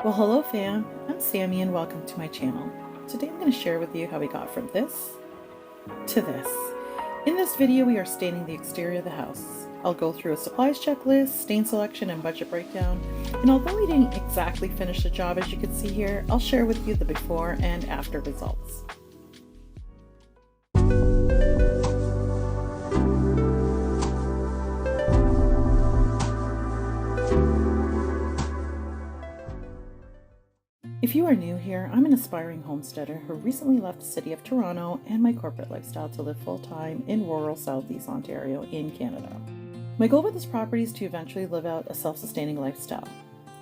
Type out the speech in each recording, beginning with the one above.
Well, hello fam, I'm Sammy and welcome to my channel. Today I'm going to share with you how we got from this to this. In this video we are staining the exterior of the house. I'll go through a supplies checklist, stain selection, and budget breakdown, and although we didn't exactly finish the job as you can see here, I'll share with you the before and after results. If you are new here, I'm an aspiring homesteader who recently left the city of Toronto and my corporate lifestyle to live full-time in rural Southeast Ontario in Canada. My goal with this property is to eventually live out a self-sustaining lifestyle.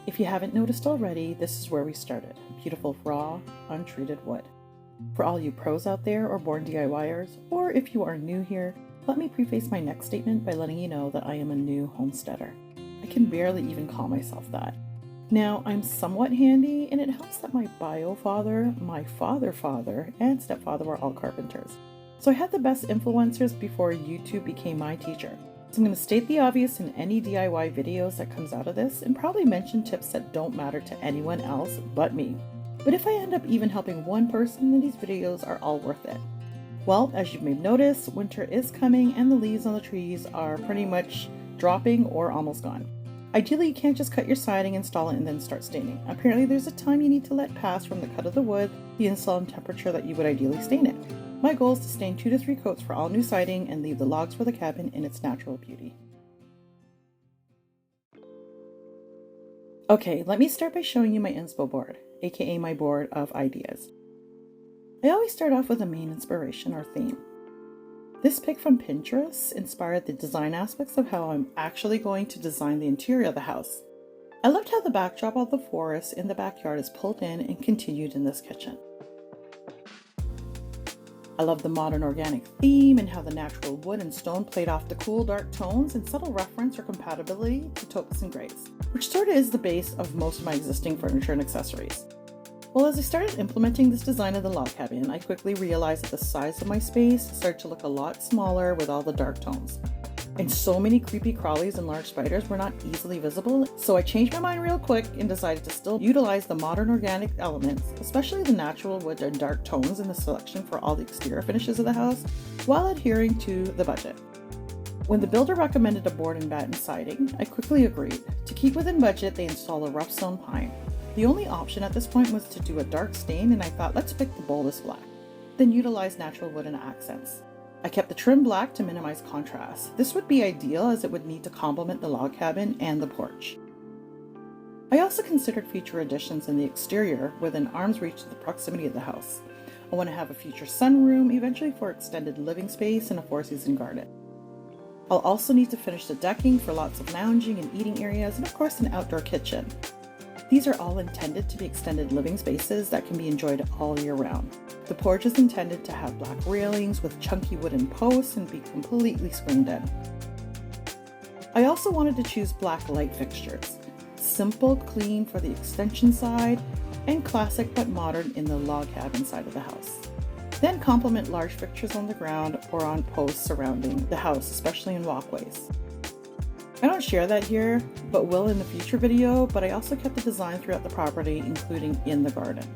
If you haven't noticed already, this is where we started. Beautiful raw, untreated wood. For all you pros out there or born DIYers, or if you are new here, let me preface my next statement by letting you know that I am a new homesteader. I can barely even call myself that. Now, I'm somewhat handy, and it helps that my bio-father, my father, and stepfather were all carpenters. So I had the best influencers before YouTube became my teacher. So I'm going to state the obvious in any DIY videos that comes out of this, and probably mention tips that don't matter to anyone else but me. But if I end up even helping one person, then these videos are all worth it. Well, as you may notice, winter is coming, and the leaves on the trees are pretty much dropping or almost gone. Ideally, you can't just cut your siding, install it, and then start staining. Apparently, there's a time you need to let pass from the cut of the wood, the install, and temperature that you would ideally stain it. My goal is to stain 2 to 3 coats for all new siding and leave the logs for the cabin in its natural beauty. Okay, let me start by showing you my Inspo board, aka my board of ideas. I always start off with a main inspiration or theme. This pic from Pinterest inspired the design aspects of how I'm actually going to design the interior of the house. I loved how the backdrop of the forest in the backyard is pulled in and continued in this kitchen. I love the modern organic theme and how the natural wood and stone played off the cool dark tones and subtle reference or compatibility to taupes and grays, which sort of is the base of most of my existing furniture and accessories. Well, as I started implementing this design of the log cabin, I quickly realized that the size of my space started to look a lot smaller with all the dark tones. And so many creepy crawlies and large spiders were not easily visible, so I changed my mind real quick and decided to still utilize the modern organic elements, especially the natural wood and dark tones in the selection for all the exterior finishes of the house, while adhering to the budget. When the builder recommended a board and batten siding, I quickly agreed. To keep within budget, they installed a rough-sawn pine. The only option at this point was to do a dark stain, and I thought, let's pick the boldest black, then utilize natural wooden accents. I kept the trim black to minimize contrast. This would be ideal as it would need to complement the log cabin and the porch. I also considered future additions in the exterior within arm's reach of the proximity of the house. I want to have a future sunroom, eventually for extended living space and a 4-season garden. I'll also need to finish the decking for lots of lounging and eating areas, and of course an outdoor kitchen. These are all intended to be extended living spaces that can be enjoyed all year round. The porch is intended to have black railings with chunky wooden posts and be completely screened in. I also wanted to choose black light fixtures. Simple, clean for the extension side, and classic but modern in the log cabin side of the house. Then complement large fixtures on the ground or on posts surrounding the house, especially in walkways. I don't share that here, but will in the future video, but I also kept the design throughout the property, including in the garden.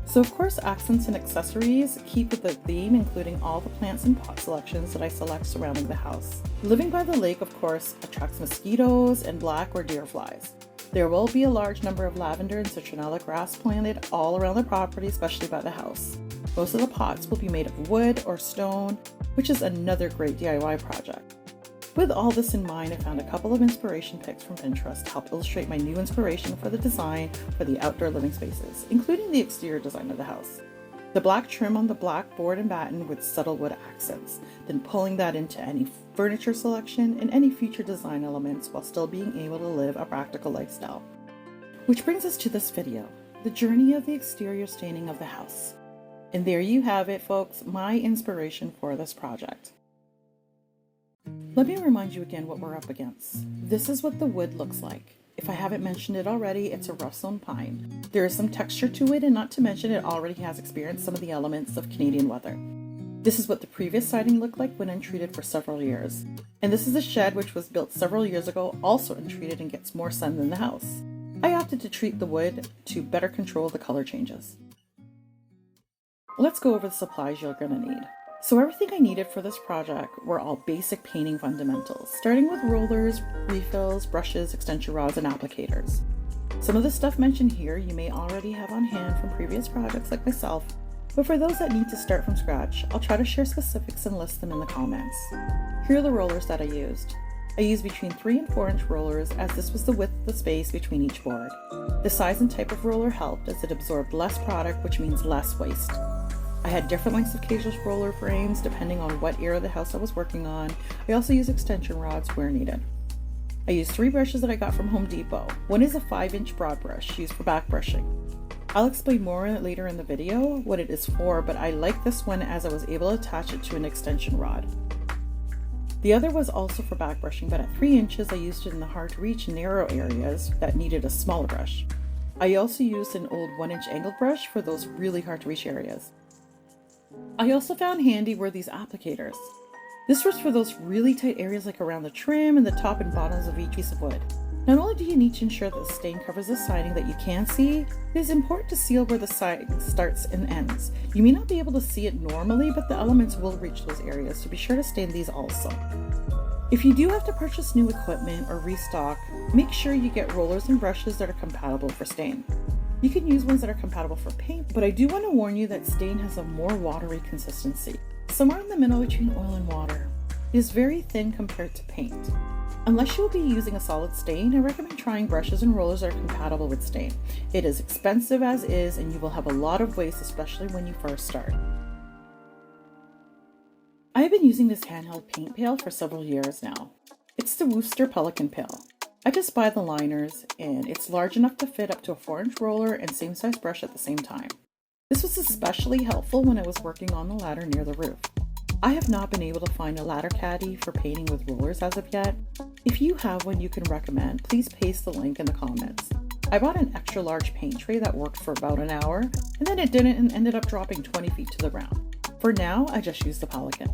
So of course, accents and accessories keep with the theme, including all the plants and pot selections that I select surrounding the house. Living by the lake, of course, attracts mosquitoes and black or deer flies. There will be a large number of lavender and citronella grass planted all around the property, especially by the house. Most of the pots will be made of wood or stone, which is another great DIY project. With all this in mind, I found a couple of inspiration pics from Pinterest to help illustrate my new inspiration for the design for the outdoor living spaces, including the exterior design of the house. The black trim on the black board and batten with subtle wood accents, then pulling that into any furniture selection and any future design elements while still being able to live a practical lifestyle. Which brings us to this video, the journey of the exterior staining of the house. And there you have it, folks, my inspiration for this project. Let me remind you again what we're up against. This is what the wood looks like. If I haven't mentioned it already, it's a rough-sawn pine. There is some texture to it, and not to mention it already has experienced some of the elements of Canadian weather. This is what the previous siding looked like when untreated for several years. And this is a shed which was built several years ago, also untreated and gets more sun than the house. I opted to treat the wood to better control the color changes. Let's go over the supplies you're going to need. So everything I needed for this project were all basic painting fundamentals, starting with rollers, refills, brushes, extension rods, and applicators. Some of the stuff mentioned here you may already have on hand from previous projects like myself, but for those that need to start from scratch, I'll try to share specifics and list them in the comments. Here are the rollers that I used. I used between 3 and 4 inch rollers, as this was the width of the space between each board. The size and type of roller helped, as it absorbed less product, which means less waste. I had different lengths of cageless roller frames depending on what area of the house I was working on. I also used extension rods where needed. I used 3 brushes that I got from Home Depot. One is a 5-inch broad brush used for back brushing. I'll explain more later in the video what it is for, but I like this one as I was able to attach it to an extension rod. The other was also for back brushing, but at 3 inches I used it in the hard to reach narrow areas that needed a smaller brush. I also used an old 1-inch angled brush for those really hard to reach areas. I also found handy were these applicators. This was for those really tight areas like around the trim and the top and bottoms of each piece of wood. Not only do you need to ensure that the stain covers the siding that you can see, it is important to seal where the siding starts and ends. You may not be able to see it normally, but the elements will reach those areas, so be sure to stain these also. If you do have to purchase new equipment or restock, make sure you get rollers and brushes that are compatible for stain. You can use ones that are compatible for paint, but I do want to warn you that stain has a more watery consistency, somewhere in the middle between oil and water. It is very thin compared to paint. Unless you will be using a solid stain, I recommend trying brushes and rollers that are compatible with stain. It is expensive as is, and you will have a lot of waste, especially when you first start. I have been using this handheld paint pail for several years now. It's the Worcester Pelican pail. I just buy the liners, and it's large enough to fit up to a 4-inch roller and same size brush at the same time. This was especially helpful when I was working on the ladder near the roof. I have not been able to find a ladder caddy for painting with rollers as of yet. If you have one you can recommend, please paste the link in the comments. I bought an extra large paint tray that worked for about an hour, and then it didn't and ended up dropping 20 feet to the ground. For now, I just use the Pelican.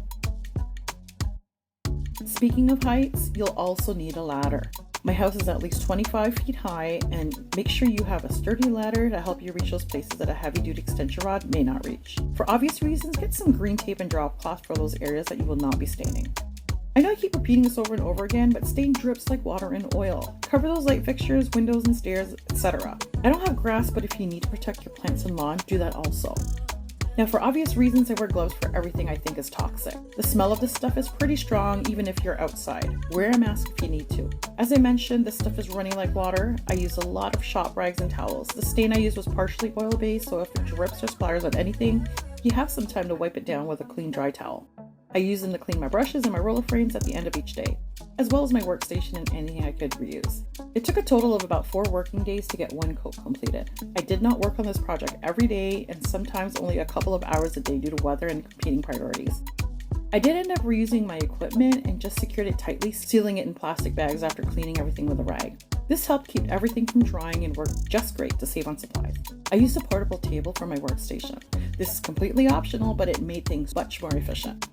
Speaking of heights, you'll also need a ladder. My house is at least 25 feet high, and make sure you have a sturdy ladder to help you reach those places that a heavy-duty extension rod may not reach. For obvious reasons, get some green tape and drop cloth for those areas that you will not be staining. I know I keep repeating this over and over again, but stain drips like water in oil. Cover those light fixtures, windows and stairs, etc. I don't have grass, but if you need to protect your plants and lawn, do that also. Now, for obvious reasons, I wear gloves for everything I think is toxic. The smell of this stuff is pretty strong even if you're outside. Wear a mask if you need to. As I mentioned, this stuff is running like water. I use a lot of shop rags and towels. The stain I used was partially oil-based, so if it drips or splatters on anything, you have some time to wipe it down with a clean dry towel. I use them to clean my brushes and my roller frames at the end of each day, as well as my workstation and anything I could reuse. It took a total of about 4 working days to get one coat completed. I did not work on this project every day, and sometimes only a couple of hours a day due to weather and competing priorities. I did end up reusing my equipment and just secured it tightly, sealing it in plastic bags after cleaning everything with a rag. This helped keep everything from drying and worked just great to save on supplies. I used a portable table for my workstation. This is completely optional, but it made things much more efficient.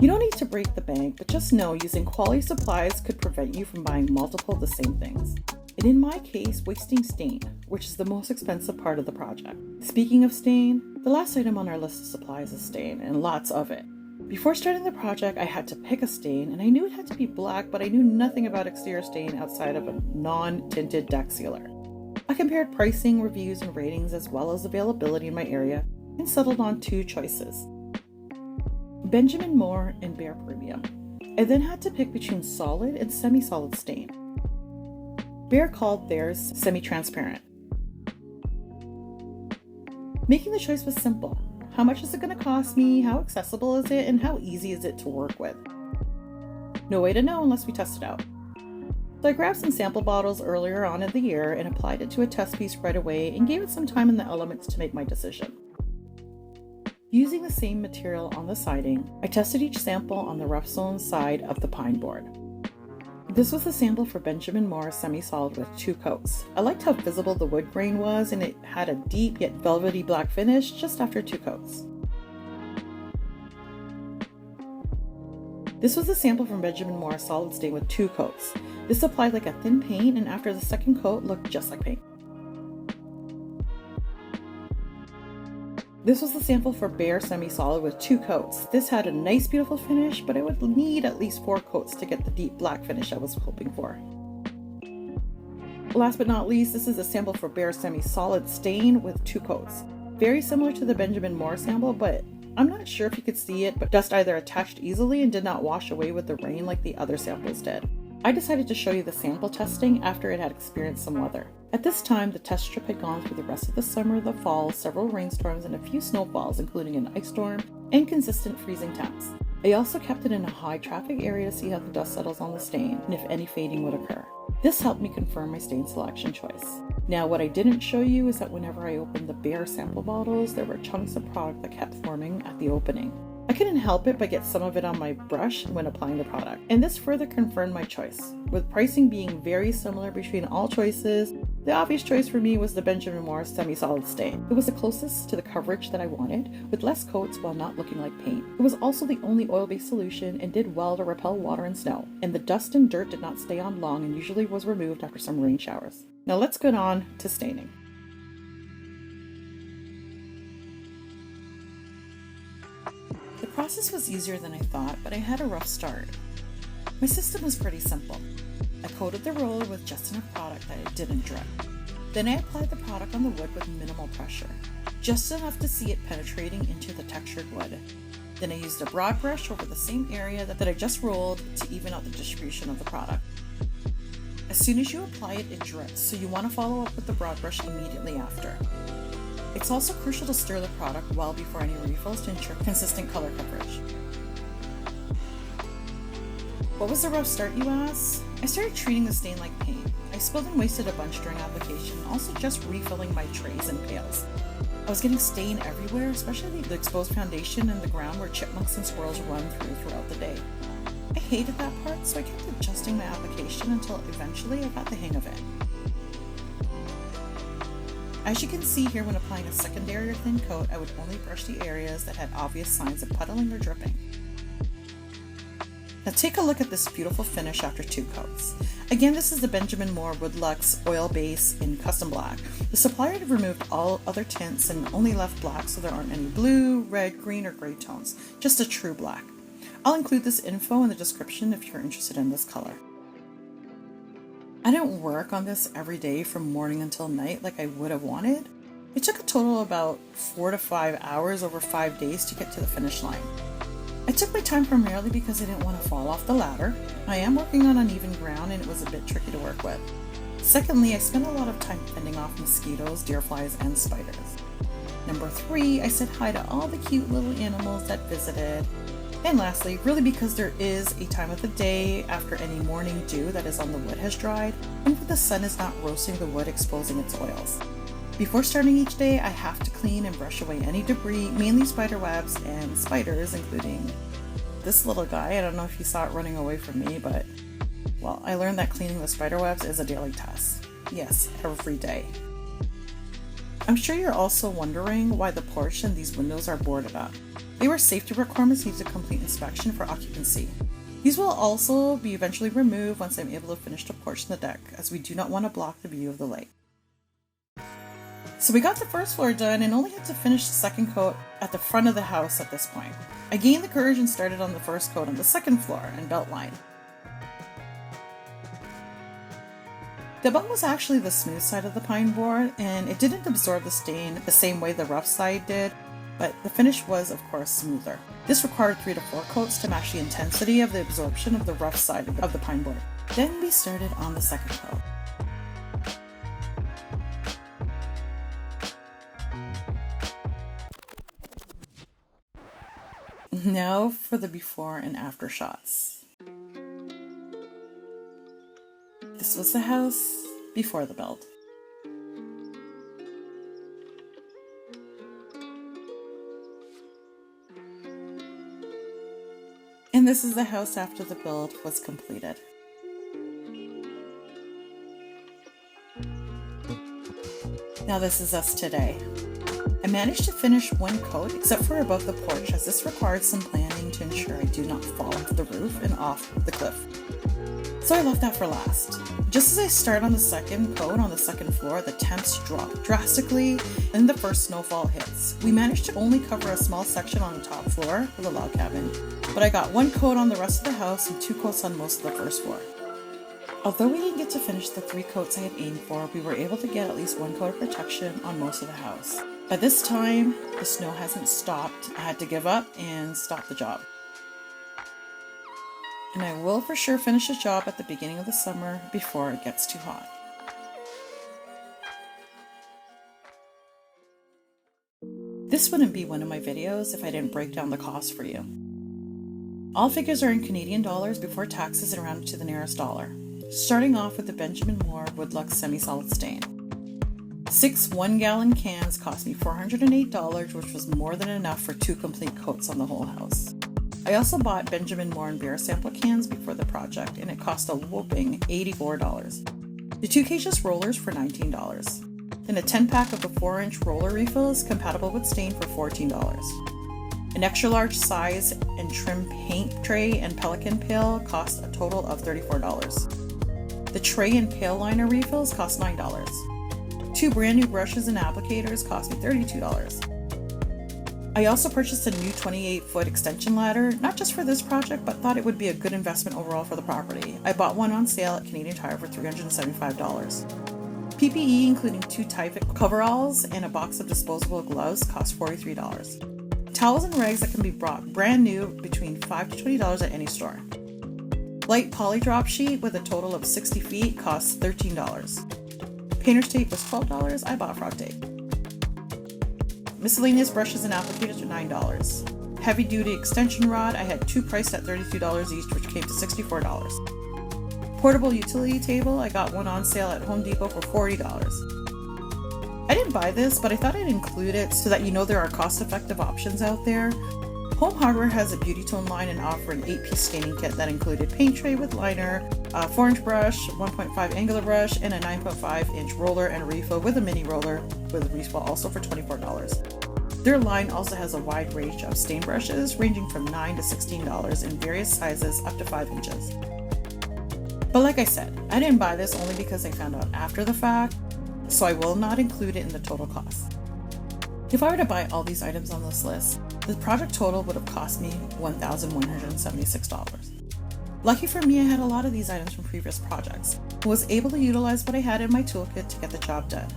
You don't need to break the bank, but just know using quality supplies could prevent you from buying multiple of the same things. And in my case, wasting stain, which is the most expensive part of the project. Speaking of stain, the last item on our list of supplies is stain, and lots of it. Before starting the project, I had to pick a stain, and I knew it had to be black, but I knew nothing about exterior stain outside of a non-tinted deck sealer. I compared pricing, reviews, and ratings as well as availability in my area, and settled on 2 choices. Benjamin Moore and Behr Premium. I then had to pick between solid and semi-solid stain. Behr called theirs semi-transparent. Making the choice was simple. How much is it going to cost me, how accessible is it, and how easy is it to work with? No way to know unless we test it out. So I grabbed some sample bottles earlier on in the year and applied it to a test piece right away and gave it some time in the elements to make my decision. Using the same material on the siding, I tested each sample on the rough-sawn side of the pine board. This was a sample for Benjamin Moore semi-solid with 2 coats. I liked how visible the wood grain was, and it had a deep yet velvety black finish just after 2 coats. This was a sample from Benjamin Moore solid stain with 2 coats. This applied like a thin paint, and after the second coat looked just like paint. This was the sample for Behr Semi-Solid with 2 coats. This had a nice beautiful finish, but I would need at least 4 coats to get the deep black finish I was hoping for. Last but not least, this is a sample for Behr Semi-Solid Stain with 2 coats. Very similar to the Benjamin Moore sample, but I'm not sure if you could see it, but dust either attached easily and did not wash away with the rain like the other samples did. I decided to show you the sample testing after it had experienced some weather. At this time, the test strip had gone through the rest of the summer, the fall, several rainstorms, and a few snowfalls, including an ice storm and consistent freezing temps. I also kept it in a high traffic area to see how the dust settles on the stain and if any fading would occur. This helped me confirm my stain selection choice. Now, what I didn't show you is that whenever I opened the Behr sample bottles, there were chunks of product that kept forming at the opening. I couldn't help it but get some of it on my brush when applying the product, and this further confirmed my choice. With pricing being very similar between all choices, the obvious choice for me was the Benjamin Moore Semi-Solid Stain. It was the closest to the coverage that I wanted, with less coats while not looking like paint. It was also the only oil-based solution and did well to repel water and snow, and the dust and dirt did not stay on long and usually was removed after some rain showers. Now let's get on to staining. The process was easier than I thought, but I had a rough start. My system was pretty simple. I coated the roller with just enough product that it didn't drip. Then I applied the product on the wood with minimal pressure, just enough to see it penetrating into the textured wood. Then I used a broad brush over the same area that I just rolled to even out the distribution of the product. As soon as you apply it, it drips, so you want to follow up with the broad brush immediately after. It's also crucial to stir the product well before any refills to ensure consistent color coverage. What was the rough start, you ask? I started treating the stain like paint. I spilled and wasted a bunch during application, also just refilling my trays and pails. I was getting stain everywhere, especially the exposed foundation and the ground where chipmunks and squirrels run throughout the day. I hated that part, so I kept adjusting my application until eventually I got the hang of it. As you can see here, when applying a secondary or thin coat, I would only brush the areas that had obvious signs of puddling or dripping. Now take a look at this beautiful finish after 2 coats. Again, this is the Benjamin Moore Woodluxe oil base in custom black. The supplier had removed all other tints and only left black, so there aren't any blue, red, green, or gray tones, just a true black. I'll include this info in the description if you're interested in this color. I didn't work on this every day from morning until night like I would have wanted. It took a total of about 4 to 5 hours over 5 days to get to the finish line. I took my time primarily because I didn't want to fall off the ladder. I am working on uneven ground and it was a bit tricky to work with. Secondly, I spent a lot of time fending off mosquitoes, deer flies, and spiders. Number 3, I said hi to all the cute little animals that visited. And lastly, really because there is a time of the day after any morning dew that is on the wood has dried, and when the sun is not roasting the wood exposing its oils. Before starting each day, I have to clean and brush away any debris, mainly spider webs and spiders, including this little guy. I don't know if you saw it running away from me, but, well, I learned that cleaning the spider webs is a daily task. Yes, every day. I'm sure you're also wondering why the porch and these windows are boarded up. They were safety requirements needed to complete inspection for occupancy. These will also be eventually removed once I'm able to finish the porch and the deck, as we do not want to block the view of the lake. So we got the first floor done and only had to finish the second coat at the front of the house at this point. I gained the courage and started on the first coat on the second floor and belt line. The belt was actually the smooth side of the pine board, and it didn't absorb the stain the same way the rough side did, but the finish was, of course, smoother. This required 3 to 4 coats to match the intensity of the absorption of the rough side of the pine board. Then we started on the second coat. Now for the before and after shots. This was the house before the build. And this is the house after the build was completed. Now this is us today. I managed to finish 1 coat except for above the porch, as this required some planning to ensure I do not fall off the roof and off the cliff. So I left that for last. Just as I start on the second coat on the second floor, the temps drop drastically and the first snowfall hits. We managed to only cover a small section on the top floor of the log cabin, but I got one coat on the rest of the house and 2 coats on most of the first floor. Although we didn't get to finish the 3 coats I had aimed for, we were able to get at least 1 coat of protection on most of the house. By this time, the snow hasn't stopped. I had to give up and stop the job. And I will for sure finish the job at the beginning of the summer before it gets too hot. This wouldn't be one of my videos if I didn't break down the cost for you. All figures are in Canadian dollars before taxes and rounded to the nearest dollar. Starting off with the Benjamin Moore Woodluxe semi-solid stain. 6 1-gallon cans cost me $408, which was more than enough for 2 complete coats on the whole house. I also bought Benjamin Moore and Behr sample cans before the project, and it cost a whopping $84. The 2 cageless rollers for $19. Then a 10-pack of the 4-inch roller refills compatible with stain for $14. An extra large size and trim paint tray and pelican pail cost a total of $34. The tray and pail liner refills cost $9. 2 brand new brushes and applicators cost me $32. I also purchased a new 28-foot extension ladder, not just for this project, but thought it would be a good investment overall for the property. I bought one on sale at Canadian Tire for $375. PPE, including 2 Tyvek coveralls and a box of disposable gloves, cost $43. Towels and rags that can be bought brand new between $5 to $20 at any store. Light poly drop sheet with a total of 60 feet costs $13. Painter's tape was $12. I bought frog tape. Miscellaneous brushes and applicators were $9. Heavy duty extension rod, I had 2 priced at $32 each, which came to $64. Portable utility table, I got one on sale at Home Depot for $40. I didn't buy this, but I thought I'd include it so that you know there are cost-effective options out there. Home Hardware has a beauty tone line and offer an 8-piece staining kit that included paint tray with liner, a 4-inch brush, 1.5 angular brush, and a 9.5-inch roller and refill with a mini roller with a refill also for $24. Their line also has a wide range of stain brushes ranging from $9 to $16 in various sizes up to 5 inches. But like I said, I didn't buy this only because I found out after the fact, so I will not include it in the total cost. If I were to buy all these items on this list, the project total would have cost me $1,176. Lucky for me, I had a lot of these items from previous projects and was able to utilize what I had in my toolkit to get the job done.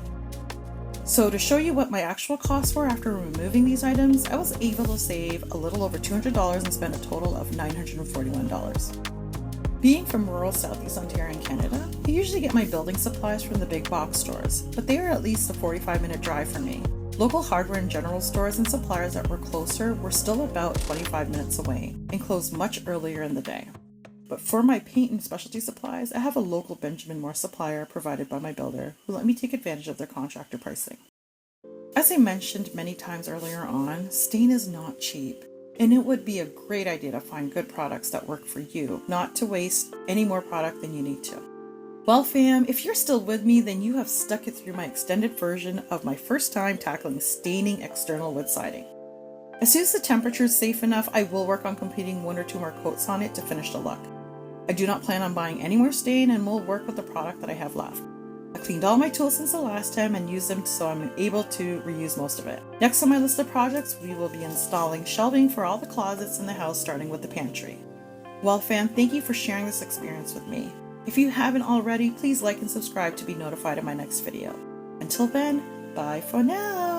So to show you what my actual costs were after removing these items, I was able to save a little over $200 and spend a total of $941. Being from rural Southeast Ontario in Canada, I usually get my building supplies from the big box stores, but they are at least a 45-minute drive from me. Local hardware and general stores and suppliers that were closer were still about 25 minutes away and closed much earlier in the day. But for my paint and specialty supplies, I have a local Benjamin Moore supplier provided by my builder who let me take advantage of their contractor pricing. As I mentioned many times earlier on, stain is not cheap, and it would be a great idea to find good products that work for you, not to waste any more product than you need to. Well fam, if you're still with me, then you have stuck it through my extended version of my first time tackling staining external wood siding. As soon as the temperature is safe enough, I will work on completing 1 or 2 more coats on it to finish the look. I do not plan on buying any more stain and will work with the product that I have left. I cleaned all my tools since the last time and used them so I'm able to reuse most of it. Next on my list of projects, we will be installing shelving for all the closets in the house, starting with the pantry. Well fam, thank you for sharing this experience with me. If you haven't already, please like and subscribe to be notified of my next video. Until then, bye for now!